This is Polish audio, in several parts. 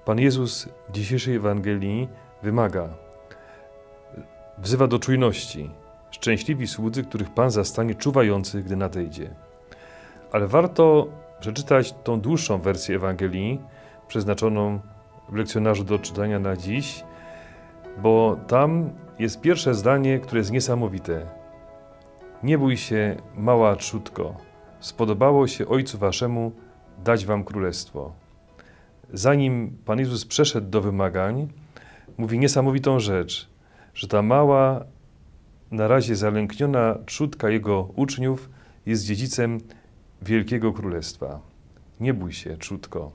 Pan Jezus w dzisiejszej Ewangelii wymaga, wzywa do czujności. Szczęśliwi słudzy, których Pan zastanie czuwających, gdy nadejdzie. Ale warto przeczytać tą dłuższą wersję Ewangelii, przeznaczoną w lekcjonarzu do czytania na dziś, bo tam jest pierwsze zdanie, które jest niesamowite. Nie bój się, mała trzódko, spodobało się Ojcu Waszemu dać Wam królestwo. Zanim Pan Jezus przeszedł do wymagań, mówi niesamowitą rzecz, że ta mała, na razie zalękniona trzódka Jego uczniów jest dziedzicem wielkiego królestwa. Nie bój się, trzódko.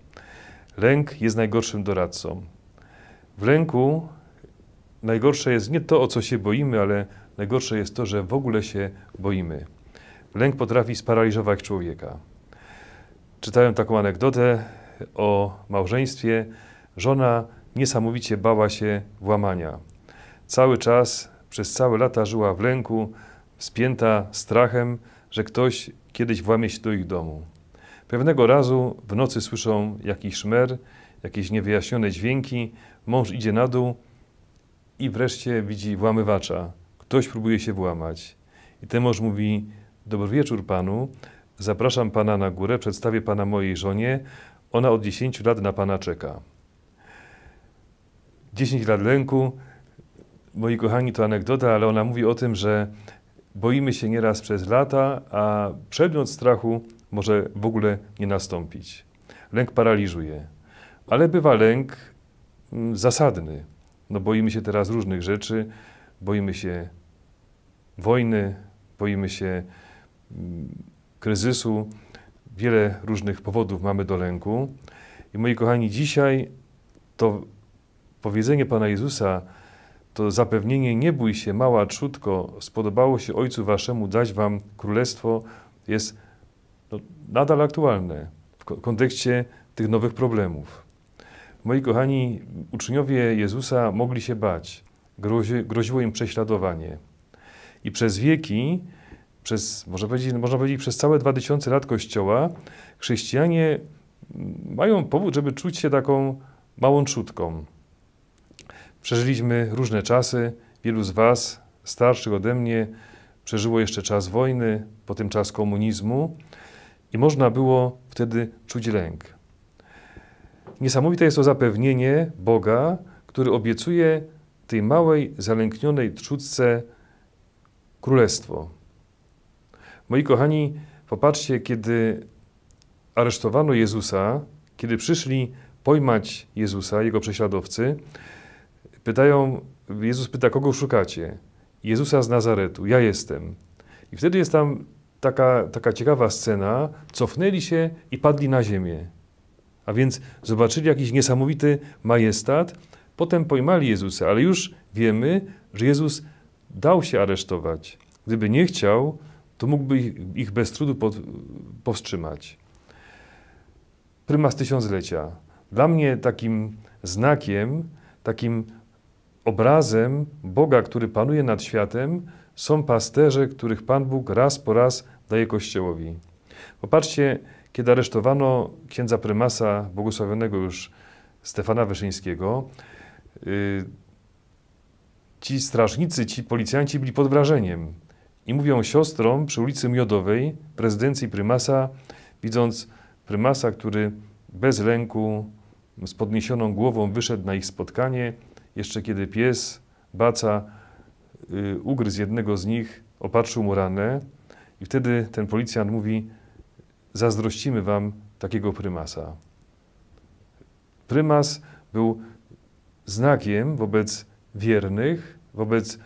Lęk jest najgorszym doradcą. W lęku najgorsze jest nie to, o co się boimy, ale najgorsze jest to, że w ogóle się boimy. Lęk potrafi sparaliżować człowieka. Czytałem taką anegdotę o małżeństwie. Żona niesamowicie bała się włamania. Cały czas, przez całe lata żyła w lęku, spięta strachem, że ktoś kiedyś włamie się do ich domu. Pewnego razu w nocy słyszą jakiś szmer, jakieś niewyjaśnione dźwięki, mąż idzie na dół i wreszcie widzi włamywacza. Ktoś próbuje się włamać. I ten mąż mówi: dobry wieczór panu, zapraszam pana na górę, przedstawię pana mojej żonie, ona od 10 lat na pana czeka. 10 lat lęku, moi kochani, to anegdota, ale ona mówi o tym, że boimy się nieraz przez lata, a przedmiot strachu może w ogóle nie nastąpić. Lęk paraliżuje, ale bywa lęk zasadny. No boimy się teraz różnych rzeczy, boimy się wojny, boimy się kryzysu. Wiele różnych powodów mamy do lęku. I moi kochani, dzisiaj to powiedzenie Pana Jezusa, to zapewnienie: nie bój się, mała trzódko, spodobało się Ojcu Waszemu dać Wam królestwo, jest nadal aktualne w kontekście tych nowych problemów. Moi kochani, uczniowie Jezusa mogli się bać. Groziło im prześladowanie. I przez wieki, można powiedzieć przez całe 2000 lat Kościoła, chrześcijanie mają powód, żeby czuć się taką małą trzódką. Przeżyliśmy różne czasy. Wielu z Was, starszych ode mnie, przeżyło jeszcze czas wojny, potem czas komunizmu i można było wtedy czuć lęk. Niesamowite jest to zapewnienie Boga, który obiecuje tej małej, zalęknionej trzódce królestwo. Moi kochani, popatrzcie, kiedy aresztowano Jezusa, kiedy przyszli pojmać Jezusa, Jego prześladowcy, Jezus pyta: kogo szukacie? Jezusa z Nazaretu, ja jestem. I wtedy jest tam taka ciekawa scena, cofnęli się i padli na ziemię. A więc zobaczyli jakiś niesamowity majestat, potem pojmali Jezusa, ale już wiemy, że Jezus dał się aresztować. Gdyby nie chciał, to mógłby ich bez trudu powstrzymać. Prymas tysiąclecia. Dla mnie takim znakiem, takim obrazem Boga, który panuje nad światem, są pasterze, których Pan Bóg raz po raz daje Kościołowi. Popatrzcie, kiedy aresztowano księdza prymasa, błogosławionego już Stefana Wyszyńskiego, ci strażnicy, ci policjanci byli pod wrażeniem i mówią siostrom przy ulicy Miodowej, prezydencji prymasa, widząc prymasa, który bez lęku, z podniesioną głową wyszedł na ich spotkanie, jeszcze kiedy pies, Baca, ugryzł jednego z nich, opatrzył mu ranę i wtedy ten policjant mówi: zazdrościmy wam takiego prymasa. Prymas był znakiem wobec wiernych, wobec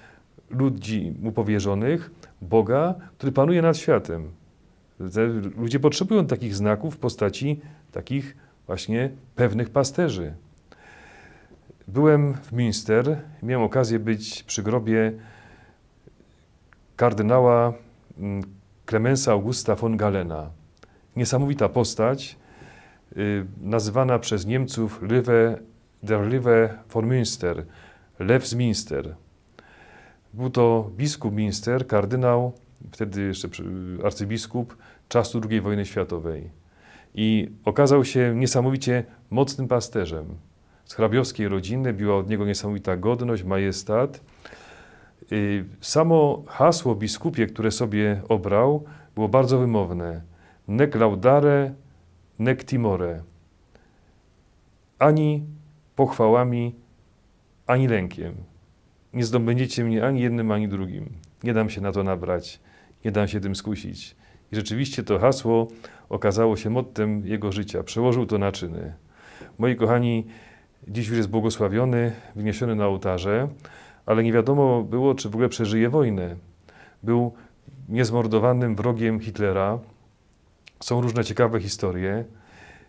ludzi mu powierzonych, Boga, który panuje nad światem. Ludzie potrzebują takich znaków w postaci takich właśnie pewnych pasterzy. Byłem w Münster, miałem okazję być przy grobie kardynała Clemensa Augusta von Galena. Niesamowita postać, nazywana przez Niemców der Löwe von Münster, lew z Münster. Był to biskup Münster, kardynał, wtedy jeszcze arcybiskup czasu II wojny światowej. I okazał się niesamowicie mocnym pasterzem. z hrabiowskiej rodziny, była od niego niesamowita godność, majestat. Samo hasło biskupie, które sobie obrał, było bardzo wymowne. Nec laudare, nec timore. Ani pochwałami, ani lękiem. Nie zdobędziecie mnie ani jednym, ani drugim. Nie dam się na to nabrać, nie dam się tym skusić. I rzeczywiście to hasło okazało się mottem jego życia. Przełożył to na czyny. Moi kochani, dziś już jest błogosławiony, wyniesiony na ołtarze, ale nie wiadomo było, czy w ogóle przeżyje wojnę. Był niezmordowanym wrogiem Hitlera. Są różne ciekawe historie,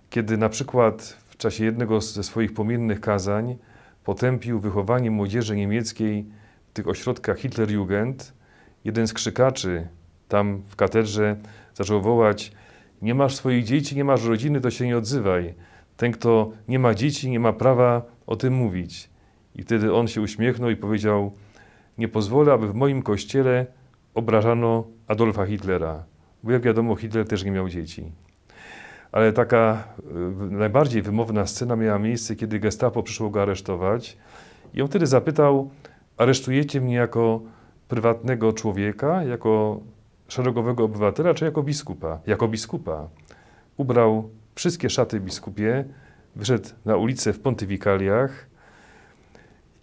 kiedy na przykład w czasie jednego ze swoich płomiennych kazań potępił wychowanie młodzieży niemieckiej w tych ośrodkach Hitlerjugend. Jeden z krzykaczy tam w katedrze zaczął wołać: nie masz swoich dzieci, nie masz rodziny, to się nie odzywaj. Ten, kto nie ma dzieci, nie ma prawa o tym mówić. I wtedy on się uśmiechnął i powiedział: nie pozwolę, aby w moim kościele obrażano Adolfa Hitlera. Bo jak wiadomo, Hitler też nie miał dzieci. Ale taka najbardziej wymowna scena miała miejsce, kiedy Gestapo przyszło go aresztować. I on wtedy zapytał: aresztujecie mnie jako prywatnego człowieka, jako szeregowego obywatela, czy jako biskupa? Jako biskupa. Ubrał wszystkie szaty biskupie, wyszedł na ulicę w pontyfikaliach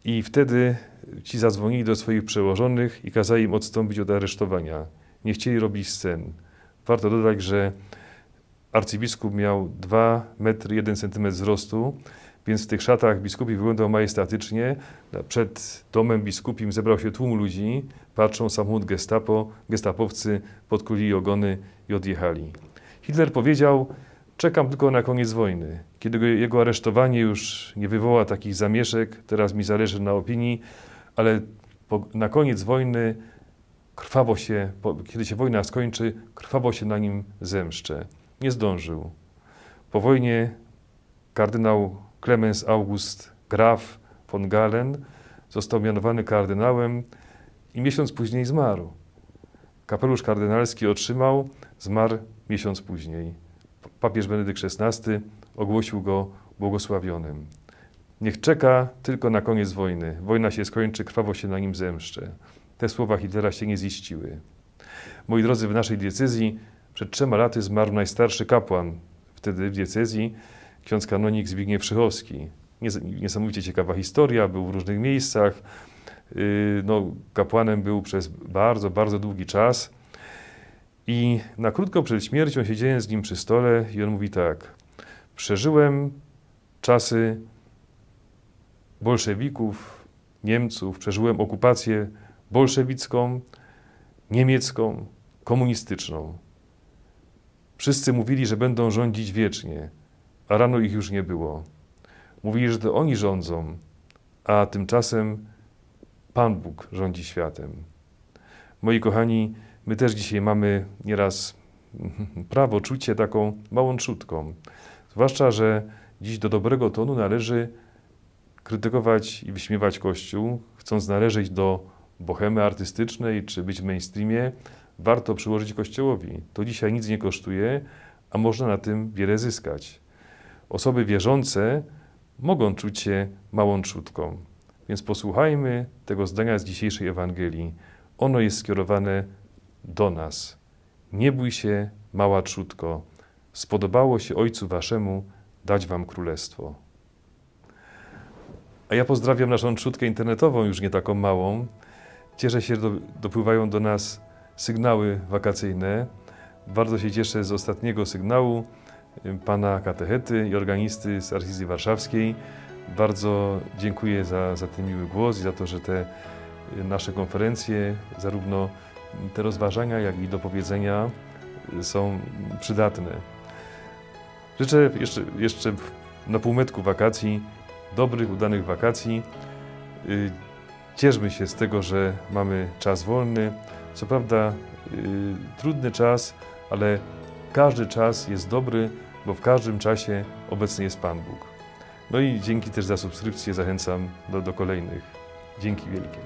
i wtedy ci zadzwonili do swoich przełożonych i kazali im odstąpić od aresztowania. Nie chcieli robić scen. Warto dodać, że arcybiskup miał 2 metry 1 centymetr wzrostu, więc w tych szatach biskupi wyglądał majestatycznie. Przed domem biskupim zebrał się tłum ludzi, patrzą samochód Gestapo, gestapowcy podkulili ogony i odjechali. Hitler powiedział: czekam tylko na koniec wojny. Kiedy jego aresztowanie już nie wywoła takich zamieszek, teraz mi zależy na opinii, ale na koniec wojny krwawo się, kiedy się wojna skończy, krwawo się na nim zemszczę. Nie zdążył. Po wojnie kardynał Clemens August Graf von Galen został mianowany kardynałem i miesiąc później zmarł. Kapelusz kardynalski otrzymał, zmarł miesiąc później. Papież Benedykt XVI ogłosił go błogosławionym. Niech czeka tylko na koniec wojny. Wojna się skończy, krwawo się na nim zemszczę. Te słowa Hitlera się nie ziściły. Moi drodzy, w naszej diecezji przed 3 laty zmarł najstarszy kapłan wtedy w diecezji, ksiądz kanonik Zbigniew Szychowski. Niesamowicie ciekawa historia, był w różnych miejscach. Kapłanem był przez bardzo, bardzo długi czas. I na krótko przed śmiercią siedziałem z nim przy stole i on mówi tak: przeżyłem czasy bolszewików, Niemców, przeżyłem okupację bolszewicką, niemiecką, komunistyczną. Wszyscy mówili, że będą rządzić wiecznie, a rano ich już nie było. Mówili, że to oni rządzą, a tymczasem Pan Bóg rządzi światem. Moi kochani, my też dzisiaj mamy nieraz prawo czuć się taką małą trzutką. Zwłaszcza, że dziś do dobrego tonu należy krytykować i wyśmiewać Kościół, chcąc należeć do bohemy artystycznej czy być w mainstreamie, warto przyłożyć Kościołowi. To dzisiaj nic nie kosztuje, a można na tym wiele zyskać. Osoby wierzące mogą czuć się małą trzutką. Więc posłuchajmy tego zdania z dzisiejszej Ewangelii. Ono jest skierowane do nas. Nie bój się, mała trzutko. Spodobało się Ojcu Waszemu dać Wam królestwo. A ja pozdrawiam naszą trzutkę internetową, już nie taką małą. Cieszę się, że dopływają do nas sygnały wakacyjne. Bardzo się cieszę z ostatniego sygnału pana katechety i organisty z Archidiecezji Warszawskiej. Bardzo dziękuję za ten miły głos i za to, że te nasze konferencje, zarówno te rozważania, jak i dopowiedzenia są przydatne. Życzę jeszcze na półmetku wakacji, dobrych, udanych wakacji. Cieszmy się z tego, że mamy czas wolny. Co prawda trudny czas, ale każdy czas jest dobry, bo w każdym czasie obecny jest Pan Bóg. No i dzięki też za subskrypcję, zachęcam do kolejnych. Dzięki wielkie.